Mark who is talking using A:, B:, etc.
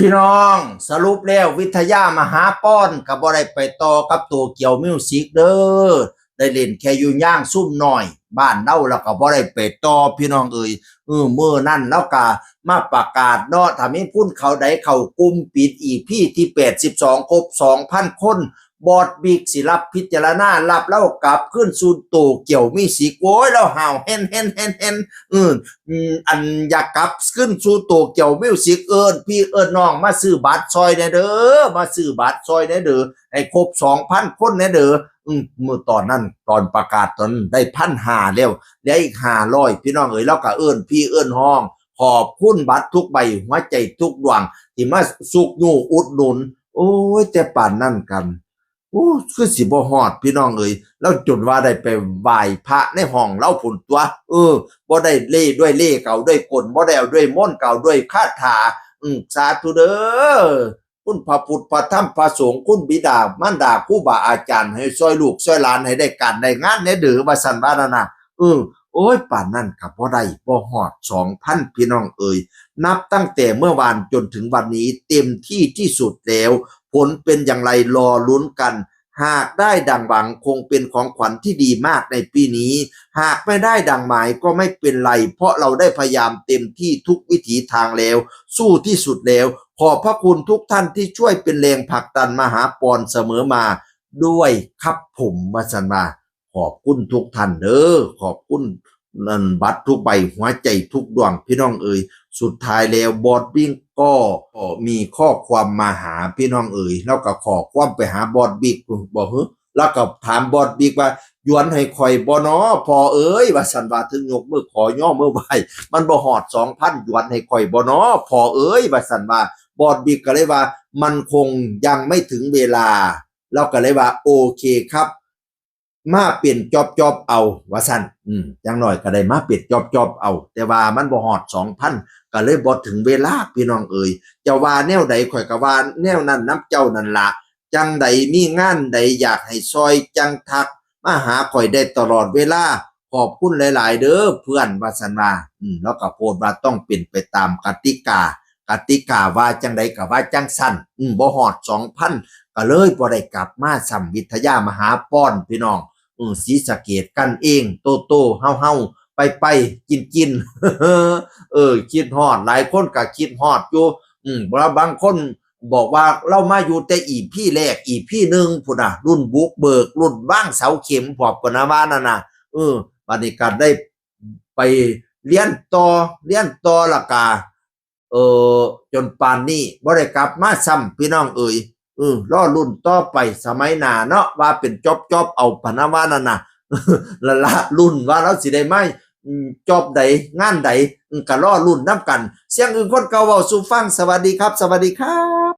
A: พี่น้องสรุปแล้ววิทยามหาป้อนก็บ่ได้ไปต่อกับตัวเกี่ยวมิวสิกเด้อได้เล่นแค่อยู่ย่างซุ่มหน่อยบ้านเน่าแล้วก็บ่ได้ไปต่อพี่น้องเอ่ยมื้อนั้นแล้วก็มาประกาศเนาะถ้ามีพุ่นเขาใดเข้ากลุ่มปิดอีพีที่82ครบ 2,000 คนบอร์ดบิ๊กสิรับพิจารณารับแล้วกลับขึ้นสู่โตเกี่ยวมิวสิกโอ้ยแล้วห่าวเห็นอันอยากกลับขึ้นสู่โตเกียวมิวสิกพี่น้องมาซื้อบัตรซอยแน่เด้อมาซื้อบัตรซอยแน่เด้อให้ครบ 2,000 คนแน่เด้อเมื่อตอนนั้นตอนประกาศตอนได้1,500แล้วอีก500พี่น้องเอ๋ยแล้วก็พี่ห้องขอบคุณบัตรทุกใบหัวใจทุกดวงที่มาสุกยู่อุดหนุนโอ้ยแต่ป่านนั่นกันโอ้คือสิบ่ฮอดพี่น้องเอ๋ยแล้วจนว่าได้ไปไหว้พระในห้องเล่าผุนตัวบ่ได้เล่ด้วยเล่เก่าด้วยกลบ่ได้เอาด้วยมนต์เก่าด้วยคาถาสาธุเด้อคุณพระพุทธพระธรรมพระสงฆ์คุณบิดามารดาครูบาอาจารย์ให้ช่วยลูกช่วยหลานให้ได้การได้งานได้เด้อว่าซั่นว่านั่นน่ะโอ้ยป่านนั้นก็บ่ได้บ่ฮอด 2,000 พี่น้องเอ๋ยนับตั้งแต่เมื่อวานจนถึงวันนี้เต็มที่ที่สุดแล้วผลเป็นอย่างไรรอลุ้นกันหากได้ดังหวังคงเป็นของขวัญที่ดีมากในปีนี้หากไม่ได้ดังหมายก็ไม่เป็นไรเพราะเราได้พยายามเต็มที่ทุกวิถีทางแล้วสู้ที่สุดแล้วขอบพระคุณทุกท่านที่ช่วยเป็นแรงผลักดันมหาปอนเสมอมาด้วยครับผมวสันมาขอบคุณทุกท่านเด้อขอบคุณนั่นบัตรทุกใบหัวใจทุกดวงพี่น้องเอ๋ยสุดท้ายแล้วบอดวิ่งก็มีข้อความมาหาพี่น้องเอ๋ยแล้วก็ขอความไปหาบอดบิ๊กบอกแล้วก็ถามบอดบิ๊กว่าย้วนให้คอยบ่น้อพอเอ๋ยว่าสันว่าถึงยกมือขอย่อมือไหวมันบ่หอด 2,000 ย้วนให้คอยบ่น้อพอเอ๋ยว่าสันว่าบอดบิ๊กก็เลยว่ามันคงยังไม่ถึงเวลาเราก็เลยว่าโอเคครับมาเปลี่ยนจอบเอาว่าซั่นจังหน่อยก็ได้มาเปลี่ยนจอบเอาแต่ว่ามันบ่ฮอด 2,000 ก็เลยบ่ถึงเวลาพี่น้องเอ๋ยเจ้าว่าแนวใดข่อยก็ว่าแนวนั้นนำเจ้านั่นล่ะจังใดมีงานใดอยากให้ซอยจังทักมาหาข่อยได้ตลอดเวลาขอบคุณหลายๆเด้อเพื่อนว่าซั่นว่าแล้วก็โพสต์ว่าต้องเป็นไปตามกติกาว่าจังใดก็ว่าจังซั่นบ่ฮอด 2,000 ก็เลยบ่ได้กลับมาสัมวิทยามหาป้อนพี่น้องศรีสะเกษกันเองโตเฮาไปกินคิดฮอดหลายคนก็คิดฮอดอยู่บางคนบอกว่าเรามาอยู่แต่อีพี่แรกอีพี่หนึ่งพุ่นน่ะรุ่นบุกเบิกรุ่นว่างเสาเข็มพอบกันนะว่านั่นน่ะบัดนี้ก็ได้ไปเรียนต่อละกาจนป่านนี้บ่ได้กลับมาซ้ำพี่น้องเอ๋ยรอรุ่นต่อไปสมัยหน้าเนาะว่าเป็นจอบเอาพะนะว่านั่นน่ะละรุ่นว่าเราสิได้ไหมจอบใดงานใดก็รอรุ่นนำกันเสียงอื่นคนเก่าเว้าสู่ฟังสวัสดีครับสวัสดีครับ